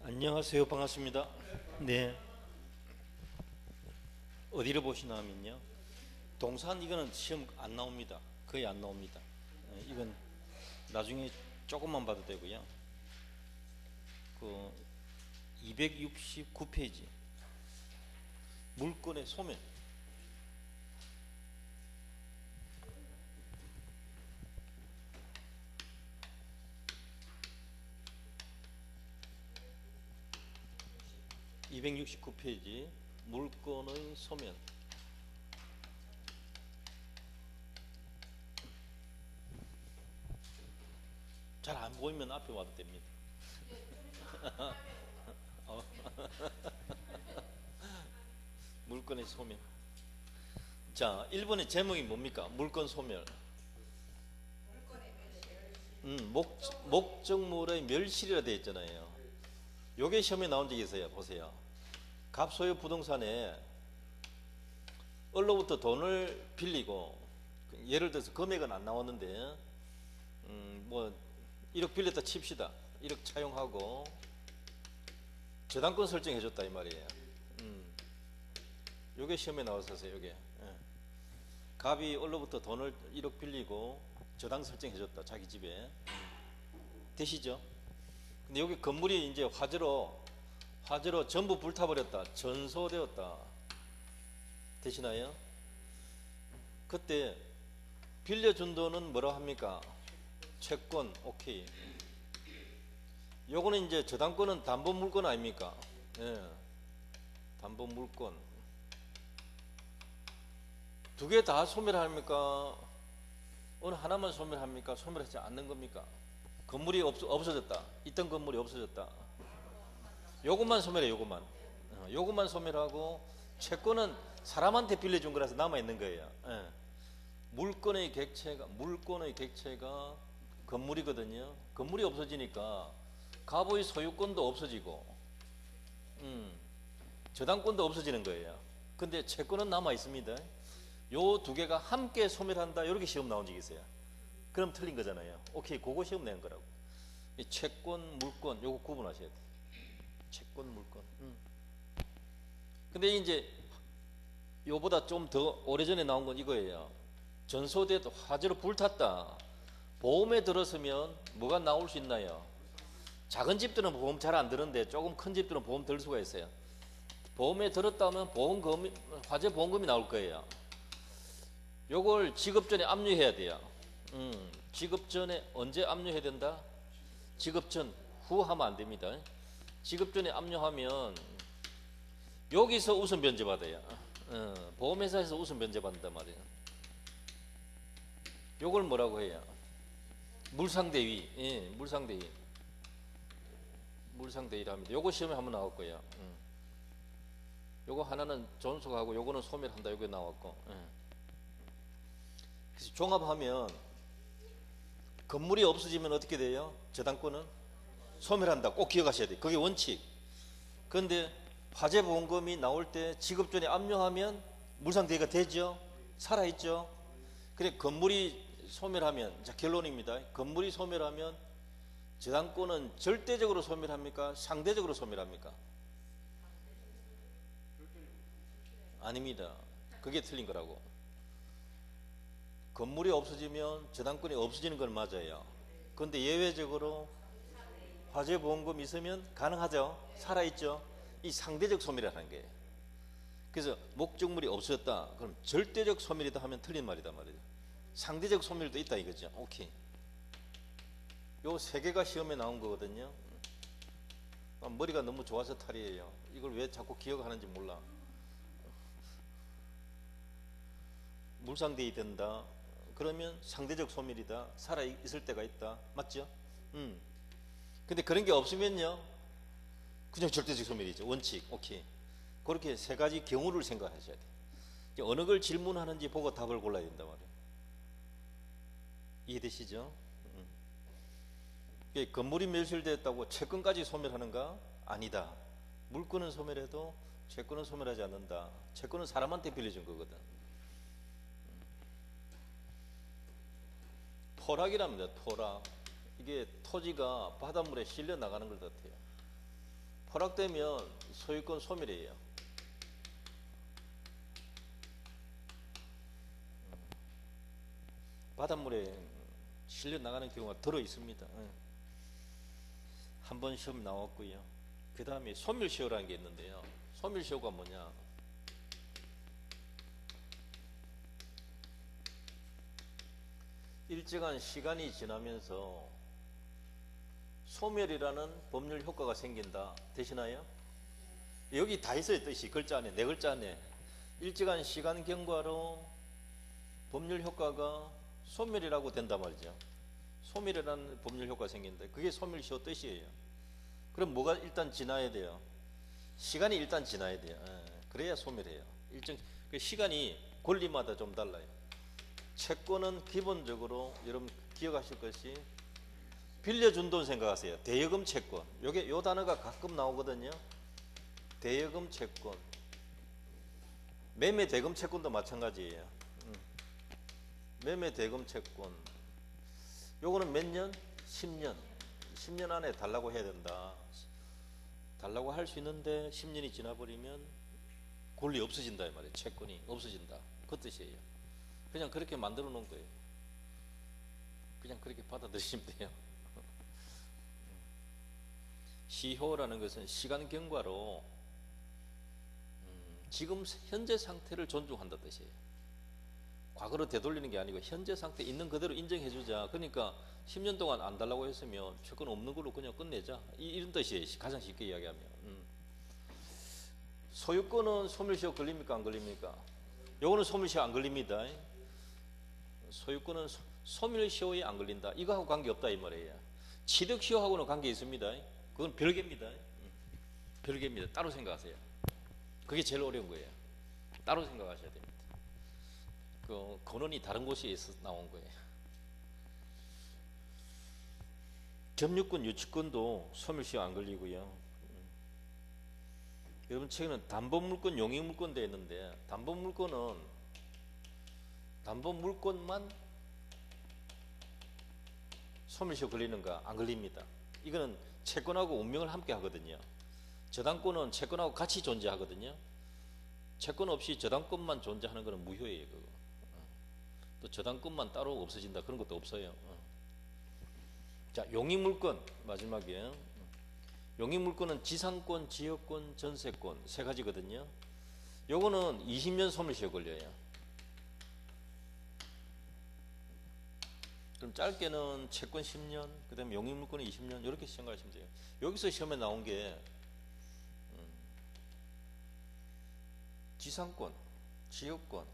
안녕하세요. 반갑습니다. 네. 어디를 보시나 하면요. 동산 이거는 시험 안 나옵니다. 거의 안 나옵니다. 이건 나중에 조금만 봐도 되고요. 그 269페이지 물건의 소멸. (269페이지) 물건의 소멸. 잘 안 보이면 앞에 와도 됩니다. 물건의 소멸. 자, 1번의 제목이 뭡니까? 물건 소멸. 목적물의 멸실이라 되어 있잖아요. 요게 시험에 나온 적이 있어요. 보세요. 갑소유 부동산에 얼로부터 돈을 빌리고, 예를 들어서 금액은 안 나왔는데 뭐 1억 빌렸다 칩시다. 1억 차용하고 저당권 설정해 줬다 이 말이에요. 요게 시험에 나왔었어요. 요게. 갑이 얼로부터 돈을 1억 빌리고 저당 설정해 줬다. 자기 집에. 되시죠? 근데 여기 건물이 이제 화재로 전부 불타버렸다. 전소되었다. 되시나요? 그때 빌려준 돈은 뭐라 합니까? 채권. 오케이. 요거는 이제 저당권은 담보물권 아닙니까? 예. 담보물권. 두 개 다 소멸합니까? 어느 하나만 소멸합니까? 소멸하지 않는 겁니까? 건물이 없어졌다. 있던 건물이 없어졌다. 요것만 소멸해. 요것만 소멸하고, 채권은 사람한테 빌려준 거라서 남아있는 거예요. 예. 물건의 객체가 건물이거든요. 건물이 없어지니까 갑의 소유권도 없어지고 저당권도 없어지는 거예요. 근데 채권은 남아있습니다. 요 두 개가 함께 소멸한다. 이렇게 시험 나온 적이 있어요. 그럼 틀린 거잖아요. 오케이, 그거 시험 낸 거라고. 이 채권, 물권, 요거 구분하셔야 돼요. 채권, 물권. 근데 이제 요보다 좀 더 오래전에 나온 건 이거예요. 전소돼도 화재로 불탔다. 보험에 들었으면 뭐가 나올 수 있나요? 작은 집들은 보험 잘 안 드는데 조금 큰 집들은 보험 들 수가 있어요. 보험에 들었다면 화재 보험금이 나올 거예요. 요걸 지급 전에 압류해야 돼요. 지급 전에 언제 압류해야 된다? 지급 전, 후 하면 안 됩니다. 지급 전에 압류하면 여기서 우선 변제받아요. 보험회사에서 우선 변제받는단 말이에요. 요걸 뭐라고 해요? 물상대위. 예, 물상대위라 합니다. 요거 시험에 한번 나올 거예요. 요거 하나는 존속하고 요거는 소멸한다. 요게 나왔고. 그래서 종합하면 건물이 없어지면 어떻게 돼요? 저당권은 소멸한다. 꼭 기억하셔야 돼요. 그게 원칙. 그런데 화재보험금이 나올 때 지급 전에 압류하면 물상대위가 되죠? 살아있죠? 그래, 건물이 소멸하면, 자, 결론입니다. 건물이 소멸하면 저당권은 절대적으로 소멸합니까? 상대적으로 소멸합니까? 아닙니다. 그게 틀린 거라고. 건물이 없어지면 저당권이 없어지는 건 맞아요. 그런데 예외적으로 화재보험금 있으면 가능하죠. 살아있죠. 이 상대적 소멸이라는 거예요. 그래서 목적물이 없어졌다. 그럼 절대적 소멸이다 하면 틀린 말이다 말이에요. 상대적 소멸도 있다 이거죠. 오케이. 요 세 개가 시험에 나온 거거든요. 머리가 너무 좋아서 탈이에요. 이걸 왜 자꾸 기억하는지 몰라. 물상대위 된다. 그러면 상대적 소멸이다. 살아있을 때가 있다. 맞죠? 근데 그런 게 없으면요, 그냥 절대적 소멸이죠. 원칙. 오케이. 그렇게 세 가지 경우를 생각하셔야 돼요. 어느 걸 질문하는지 보고 답을 골라야 된단 말이에요. 이해되시죠? 건물이 멸실되었다고 채권까지 소멸하는가? 아니다. 물건은 소멸해도 채권은 소멸하지 않는다. 채권은 사람한테 빌려준 거거든. 토락이랍니다. 토락. 이게 토지가 바닷물에 실려 나가는 걸 뜻해요. 포락되면 소유권 소멸이에요. 바닷물에 실려 나가는 경우가 들어 있습니다. 한 번 시험 나왔고요. 그 다음에 소멸시효라는 게 있는데요. 소멸시효가 뭐냐? 일정한 시간이 지나면서 소멸이라는 법률 효과가 생긴다. 되시나요? 여기 다 있어요. 뜻이 글자 안에, 네 글자 안에. 일정한 시간 경과로 법률 효과가 소멸이라고 된단 말이죠. 소멸이라는 법률 효과가 생긴다. 그게 소멸시효 뜻이에요. 그럼 뭐가 일단 지나야 돼요? 시간이 일단 지나야 돼요. 그래야 소멸해요. 일정 그 시간이 권리마다 좀 달라요. 채권은 기본적으로 여러분 기억하실 것이 빌려준 돈 생각하세요. 대여금 채권. 요게 요 단어가 가끔 나오거든요. 대여금 채권. 매매 대금 채권도 마찬가지예요. 매매 대금 채권. 요거는 몇 년? 10년. 10년 안에 달라고 해야 된다. 달라고 할 수 있는데 10년이 지나버리면 권리 없어진다 이 말이에요. 채권이 없어진다. 그 뜻이에요. 그냥 그렇게 만들어 놓은 거예요. 그냥 그렇게 받아들이시면 돼요. 시효라는 것은 시간 경과로 지금 현재 상태를 존중한다 뜻이에요. 과거로 되돌리는 게 아니고 현재 상태 있는 그대로 인정해 주자. 그러니까 10년 동안 안 달라고 했으면 채권 없는 걸로 그냥 끝내자. 이런 뜻이에요. 가장 쉽게 이야기하면. 소유권은 소멸시효 걸립니까 안 걸립니까? 요거는 소멸시효 안 걸립니다. 소유권은 소멸시효에 안 걸린다. 이거하고 관계없다 이 말이에요. 취득시효하고는 관계 있습니다. 그건 별개입니다. 별개입니다. 따로 생각하세요. 그게 제일 어려운 거예요. 따로 생각하셔야 됩니다. 그 근원이 다른 곳에서 나온 거예요. 점유권, 유치권도 소멸시효 안 걸리고요. 여러분 책에는 담보물권, 용익물권 되어 있는데 담보물권만 소멸시효 걸리는가? 안 걸립니다. 이거는 채권하고 운명을 함께 하거든요. 저당권은 채권하고 같이 존재하거든요. 채권 없이 저당권만 존재하는 것은 무효예요. 그거. 또 저당권만 따로 없어진다 그런 것도 없어요. 자, 용익물권 마지막이에요. 용익물권은 지상권, 지역권, 전세권 세 가지거든요. 요거는 20년 소멸시효 걸려요. 그럼 짧게는 채권 10년, 그 다음에 용익물권은 20년 이렇게 생각하시면 돼요. 여기서 시험에 나온 게 지상권, 지역권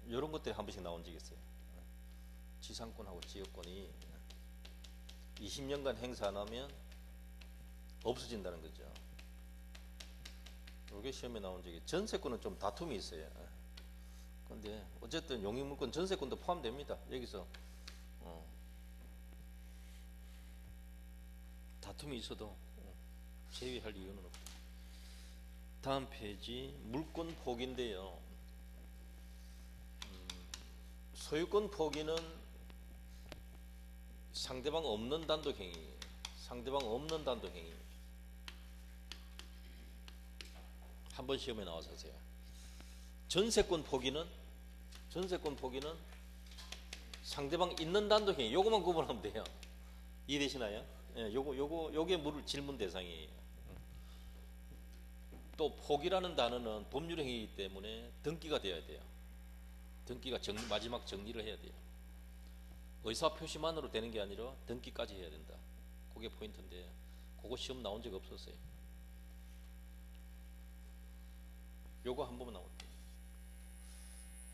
이런 것들이 한 번씩 나온 적이 있어요. 지상권하고 지역권이 20년간 행사 안 하면 없어진다는 거죠. 이게 시험에 나온 적이. 전세권은 좀 다툼이 있어요. 그런데 어쨌든 용익물권, 전세권도 포함됩니다. 여기서 다툼이 있어도 제외할 이유는 없다. 다음 페이지 물권 포기인데요. 소유권 포기는 상대방 없는 단독행위, 상대방 없는 단독행위. 한번 시험에 나와서 하세요. 전세권 포기는 상대방 있는 단독행위. 요거만 구분하면 돼요. 이해되시나요? 예, 요게 물을 질문 대상이에요. 또 포기라는 단어는 법률행위이기 때문에 등기가 되어야 돼요. 등기가 마지막 정리를 해야 돼요. 의사표시만으로 되는 게 아니라 등기까지 해야 된다. 그게 포인트인데 그거 시험 나온 적 없었어요. 요거 한 번만 나올게요.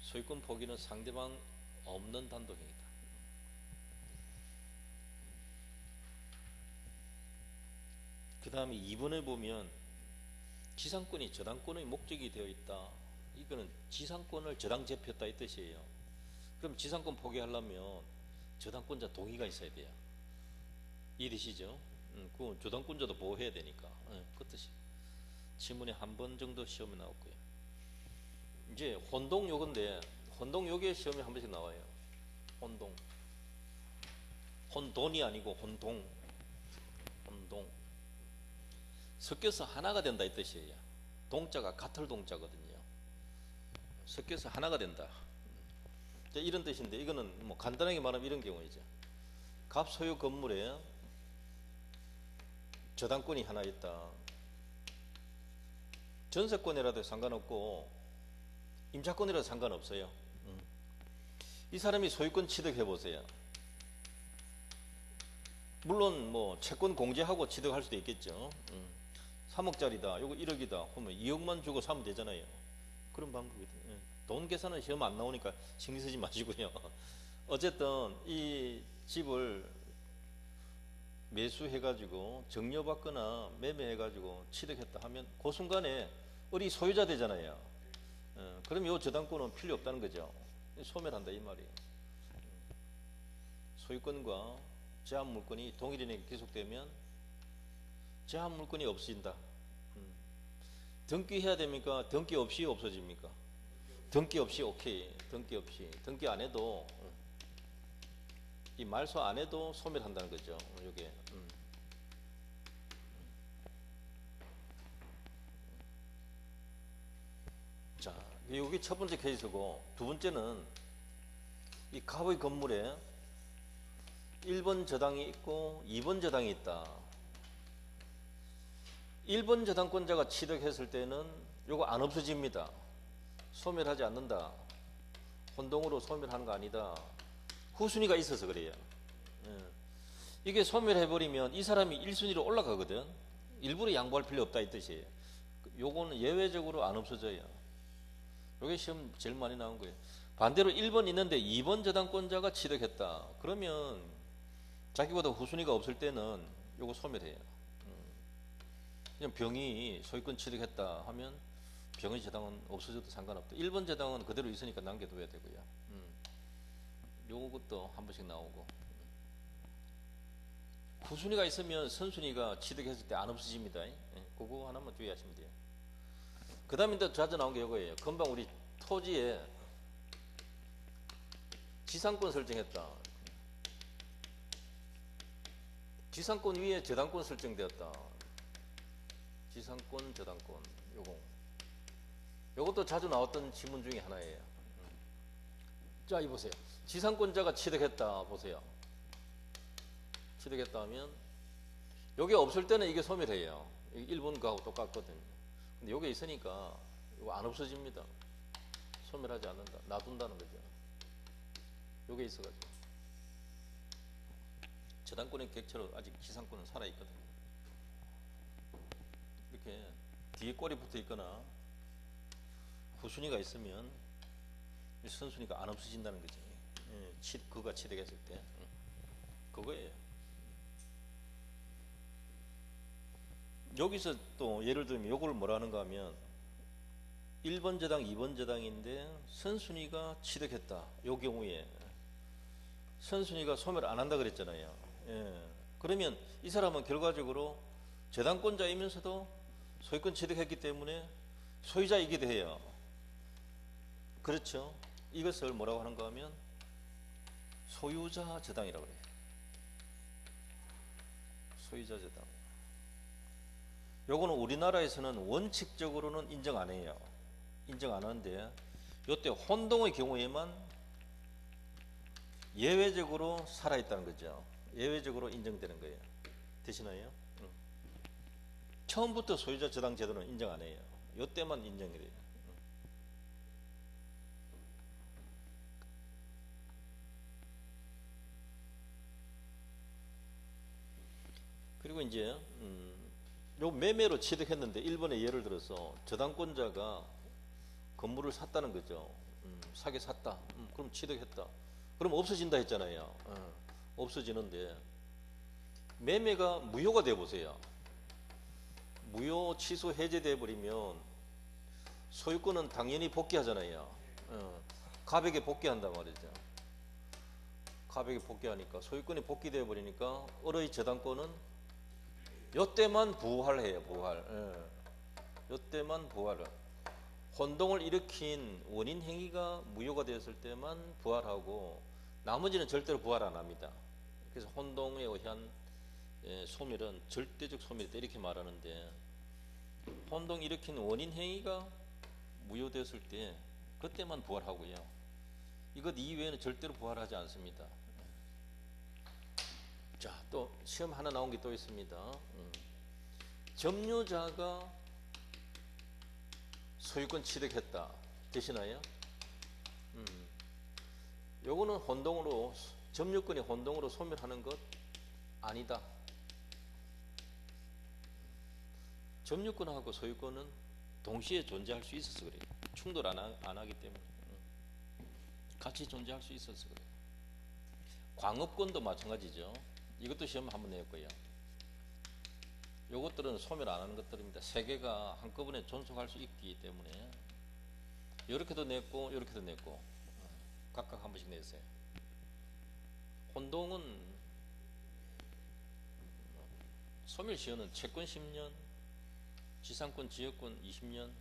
소유권 포기는 상대방 없는 단독행위다. 그 다음에 2번에 보면 지상권이 저당권의 목적이 되어 있다. 이거는 지상권을 저당제표했다 이 뜻이에요. 그럼 지상권 포기하려면 저당권자 동의가 있어야 돼요. 이해되시죠? 그 저당권자도 보호해야 되니까. 그 뜻이. 지문에 한 번 정도 시험에 나왔고요. 이제 혼동 요건데 혼동 요게 시험에 한 번씩 나와요. 혼동. 혼돈이 아니고 혼동. 혼동. 섞여서 하나가 된다 이 뜻이에요. 동자가 같을 동자거든요. 섞여서 하나가 된다. 이런 뜻인데, 이거는 뭐 간단하게 말하면 이런 경우이죠. 갑소유 건물에 저당권이 하나 있다. 전세권이라도 상관없고 임차권이라도 상관없어요. 이 사람이 소유권 취득해 보세요. 물론 뭐 채권 공제하고 취득할 수도 있겠죠. 3억짜리다, 요거 1억이다 하면 2억만 주고 사면 되잖아요. 그런 방법이거든요. 돈 계산은 시험 안 나오니까 신경 쓰지 마시고요. 어쨌든 이 집을 매수해가지고 정려받거나 매매해가지고 취득했다 하면 그 순간에 우리 소유자 되잖아요. 그럼 이 저당권은 필요 없다는 거죠. 소멸한다 이 말이에요. 소유권과 제한 물권이 동일인에게 귀속되면 제한 물권이 없어진다. 등기해야 됩니까? 등기 없이 없어집니까? 등기 없이 오케이. 등기 없이. 등기 안 해도 이 말소 안 해도 소멸한다는 거죠. 요게. 자, 여기 첫 번째 케이스고, 두 번째는 이 갑의 건물에 1번 저당이 있고 2번 저당이 있다. 1번 저당권자가 취득했을 때는 요거 안 없어집니다. 소멸하지 않는다. 혼동으로 소멸하는 거 아니다. 후순위가 있어서 그래요. 이게 소멸해버리면 이 사람이 1순위로 올라가거든. 일부러 양보할 필요 없다 이 뜻이에요. 요거는 예외적으로 안 없어져요. 요게 시험 제일 많이 나온 거예요. 반대로 1번 있는데 2번 저당권자가 취득했다. 그러면 자기보다 후순위가 없을 때는 요거 소멸해요. 그냥 병이 소유권 취득했다 하면 병의 저당은 없어져도 상관없다. 1번 저당은 그대로 있으니까 남겨둬야 되고요. 요것도 한 번씩 나오고. 후순위가 있으면 선순위가 취득했을 때 안 없어집니다. 그거 하나만 주의하시면 돼요. 그 다음에 또 자주 나온 게 이거예요. 금방 우리 토지에 지상권 설정했다. 지상권 위에 저당권 설정되었다. 지상권, 저당권, 요것도 자주 나왔던 지문 중에 하나예요. 자, 이 보세요. 지상권자가 취득했다. 보세요. 취득했다 하면 요게 없을 때는 이게 소멸해요. 1번 거하고 똑같거든요. 근데 요게 있으니까 이거 안 없어집니다. 소멸하지 않는다. 놔둔다는 거죠. 요게 있어가지고 저당권의 객체로 아직 지상권은 살아있거든요. 이렇게 뒤에 꼬리 붙어 있거나 후순위가 있으면 선순위가 안 없어진다는 거지. 그가 취득했을 때 그거예요. 여기서 또 예를 들면 요걸 뭐라 하는가 하면 1번 저당, 2번 저당인데 선순위가 취득했다. 요 경우에 선순위가 소멸 안 한다 그랬잖아요. 그러면 이 사람은 결과적으로 저당권자이면서도 소유권 취득했기 때문에 소유자이게 돼요. 그렇죠. 이것을 뭐라고 하는가 하면 소유자 저당이라고 그래요. 소유자 저당. 요거는 우리나라에서는 원칙적으로는 인정 안 해요. 인정 안 하는데 요때 혼동의 경우에만 예외적으로 살아있다는 거죠. 예외적으로 인정되는 거예요. 되시나요? 처음부터 소유자 저당 제도는 인정 안 해요. 요때만 인정이 돼요. 그리고 이제 요 매매로 취득했는데 1번에 예를 들어서 저당권자가 건물을 샀다는 거죠. 사게 샀다. 그럼 취득했다. 그럼 없어진다 했잖아요. 없어지는데 매매가 무효가 돼 보세요. 무효 취소 해제돼 버리면 소유권은 당연히 복귀하잖아요. 갑에게 복귀한단 말이죠. 갑에게 복귀하니까 소유권이 복귀돼 버리니까 을의 저당권은 요때만 부활해요. 부활. 요때만 부활을. 혼동을 일으킨 원인 행위가 무효가 되었을 때만 부활하고 나머지는 절대로 부활 안 합니다. 그래서 혼동에 의한 소멸은 절대적 소멸이다 이렇게 말하는데, 혼동 일으키는 원인 행위가 무효되었을 때 그때만 부활하고요. 이것 이외에는 절대로 부활하지 않습니다. 자, 또 시험 하나 나온 게 또 있습니다. 점유자가 소유권 취득했다 되시나요? 요거는 혼동으로, 점유권이 혼동으로 소멸하는 것 아니다. 점유권하고 소유권은 동시에 존재할 수 있어서 그래요. 충돌 안 하기 때문에. 같이 존재할 수 있어서 그래요. 광업권도 마찬가지죠. 이것도 시험 한번 냈고요. 요것들은 소멸 안 하는 것들입니다. 세 개가 한꺼번에 존속할 수 있기 때문에 이렇게도 냈고 이렇게도 냈고 각각 한 번씩 냈어요. 혼동은 소멸시효는 채권 10년, 지상권, 지역권 20년,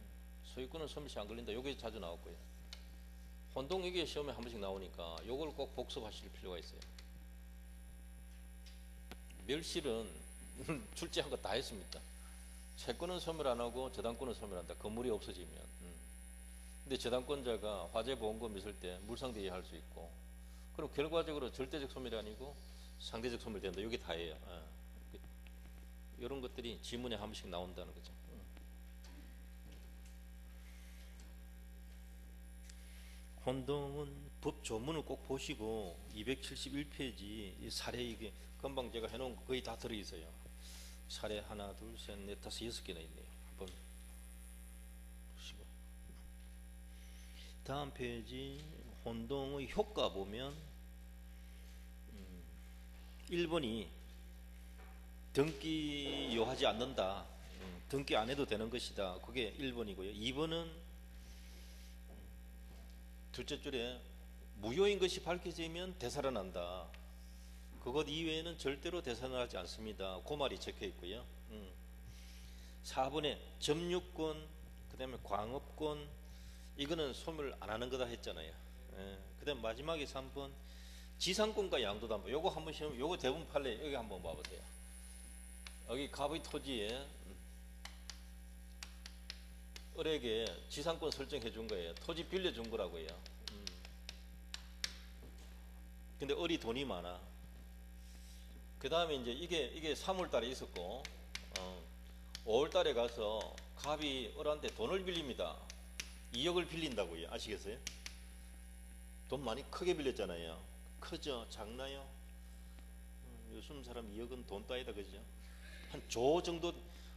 소유권은 소멸시 안 걸린다. 요게 자주 나왔고요. 혼동 이게 시험에 한 번씩 나오니까 요걸 꼭 복습하실 필요가 있어요. 멸실은 출제한 거 다 했습니다. 채권은 소멸 안 하고 저당권은 소멸한다. 건물이 없어지면. 근데 저당권자가 화재보험금 있을 때 물상대여할 수 있고, 그럼 결과적으로 절대적 소멸이 아니고 상대적 소멸된다. 이게 다예요. 이런 것들이 지문에 한 번씩 나온다는 거죠. 혼동은 법 조문을 꼭 보시고 271페이지 이 사례, 이게 금방 제가 해놓은 거 거의 다 들어있어요. 사례 하나, 둘, 셋, 넷, 다섯, 6개나 있네요. 한번 보시고. 다음 페이지 혼동의 효과 보면 1번이 등기요하지 않는다. 등기 안 해도 되는 것이다. 그게 1번이고요. 2번은 둘째 줄에 무효인 것이 밝혀지면 되살아난다. 그것 이외에는 절대로 되살아나지 않습니다. 그 말이 적혀 있고요. 4번에 점유권, 그 다음에 광업권, 이거는 소멸 안 하는 거다 했잖아요. 그 다음 마지막에 3번 지상권과 양도담보. 요거 한번 시험, 요거 대부분 판례 여기 한번 봐보세요. 여기 갑의 토지에 을에게 지상권 설정해 준 거예요. 토지 빌려준 거라고요. 근데 을이 돈이 많아. 그 다음에 이제 이게 3월 달에 있었고, 5월 달에 가서 갑이 을한테 돈을 빌립니다. 2억을 빌린다고요. 아시겠어요? 돈 많이 크게 빌렸잖아요. 크죠? 작나요? 요즘 사람 2억은 돈 따위다, 그죠? 한 조 정도,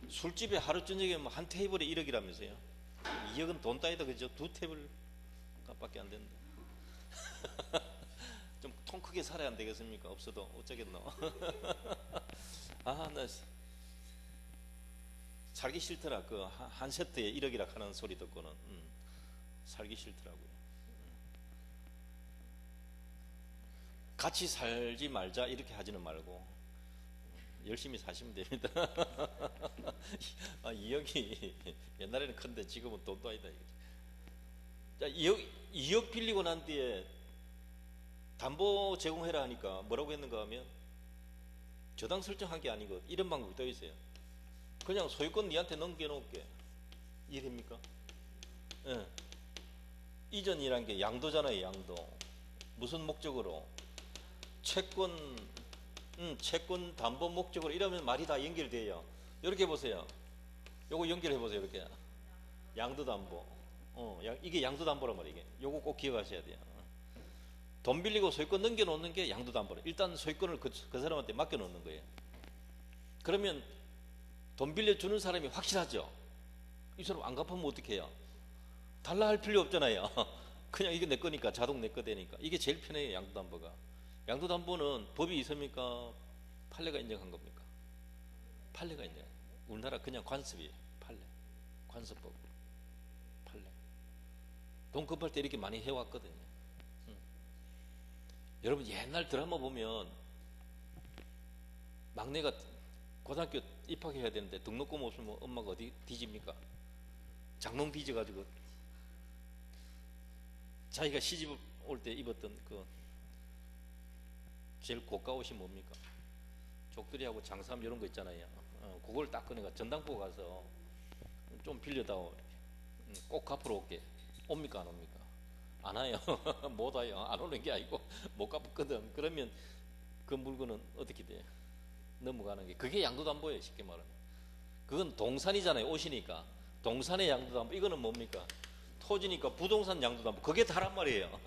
술집에 하루 저녁에 뭐 한 테이블에 1억이라면서요. 2억은 돈 따위다, 그죠? 두 테이블 값밖에 안 된다. 좀 통 크게 살아야 안 되겠습니까? 없어도 어쩌겠노. 아, 나 살기 싫더라. 그 한 세트에 1억이라 하는 소리 듣고는 살기 싫더라고요. 같이 살지 말자 이렇게 하지는 말고 열심히 사시면 됩니다. 2억이 옛날에는 큰데 지금은 돈도 아니다. 자, 2억 빌리고 난 뒤에 담보 제공해라 하니까 뭐라고 했는가 하면 저당 설정한 게 아니고 이런 방법이 또 있어요. 그냥 소유권 니한테 넘겨놓을게. 이해됩니까? 예. 이전이란 게 양도잖아요. 양도. 무슨 목적으로? 채권 담보 목적으로. 이러면 말이 다 연결돼요. 이렇게 보세요. 요거 연결해 보세요. 이렇게 양도담보. 이게 양도담보란 말이에요. 이게 요거 꼭 기억하셔야 돼요. 돈 빌리고 소유권 넘겨놓는 게 양도담보래. 일단 소유권을 그 사람한테 맡겨놓는 거예요. 그러면 돈 빌려주는 사람이 확실하죠. 이 사람 안 갚으면 어떻게 해요? 달라 할 필요 없잖아요. 그냥 이게 내 거니까, 자동 내 거 되니까. 이게 제일 편해요. 양도담보가. 양도담보는 법이 있습니까? 판례가 인정한 겁니까? 판례가 인정. 우리나라 그냥 관습이에요. 판례. 관습법. 판례. 돈 급할 때 이렇게 많이 해왔거든요. 여러분 옛날 드라마 보면 막내가 고등학교 입학해야 되는데 등록금 없으면 엄마가 어디 뒤집니까? 장롱 뒤져가지고 자기가 시집 올 때 입었던 그 제일 고가 옷이 뭡니까? 족들이하고 장삼 이런 거 있잖아요. 그걸 딱 꺼내가 전당포 가서 좀 빌려다오. 꼭 갚으러 올게. 옵니까 안 옵니까? 안 와요. 못 와요. 안 오는 게 아니고 못 갚거든. 그러면 그 물건은 어떻게 돼? 넘어가는 게 그게 양도담보예요. 쉽게 말하면. 그건 동산이잖아요. 옷이니까. 동산의 양도담보. 이거는 뭡니까? 토지니까 부동산 양도담보. 그게 다란 말이에요.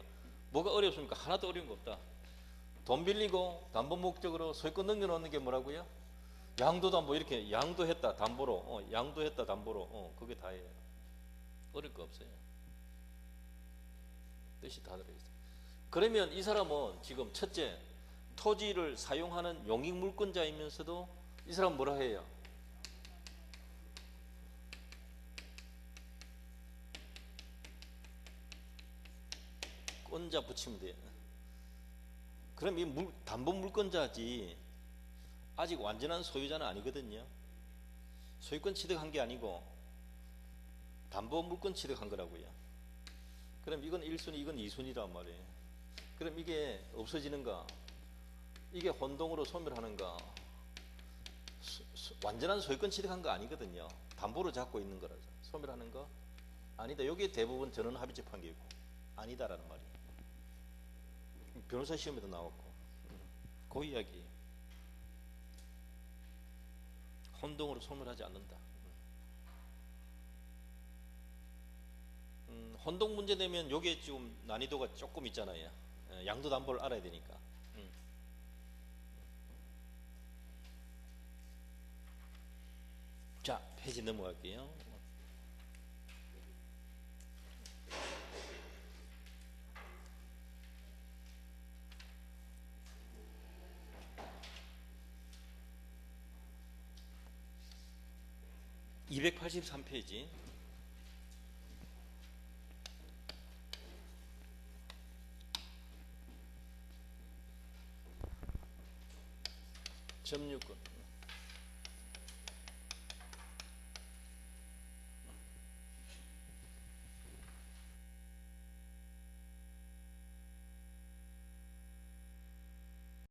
뭐가 어렵습니까? 하나도 어려운 거 없다. 돈 빌리고 담보 목적으로 소유권 넘겨놓는 게 뭐라고요? 양도담보. 이렇게 양도했다 담보로 양도했다 담보로 그게 다예요. 어려울 거 없어요. 뜻이 다 들어있어요. 그러면 이 사람은 지금 첫째 토지를 사용하는 용익물권자이면서도 이 사람은 뭐라 해요? 권자 붙이면 돼요. 그럼 이 담보 물권자지 아직 완전한 소유자는 아니거든요. 소유권 취득한 게 아니고 담보 물권 취득한 거라고요. 그럼 이건 1순위, 이건 2순위란 말이에요. 그럼 이게 없어지는가? 이게 혼동으로 소멸하는가? 완전한 소유권 취득한 거 아니거든요. 담보로 잡고 있는 거라서. 소멸하는 거? 아니다. 여기 대부분 전원 합의적 판결이고 아니다라는 말이에요. 변호사 시험에도 나왔고 그 이야기. 혼동으로 소멸하지 않는다. 혼동 문제 되면 요게 좀 난이도가 조금 있잖아요. 양도담보를 알아야 되니까. 자, 페이지 넘어갈게요. (283페이지) 점유권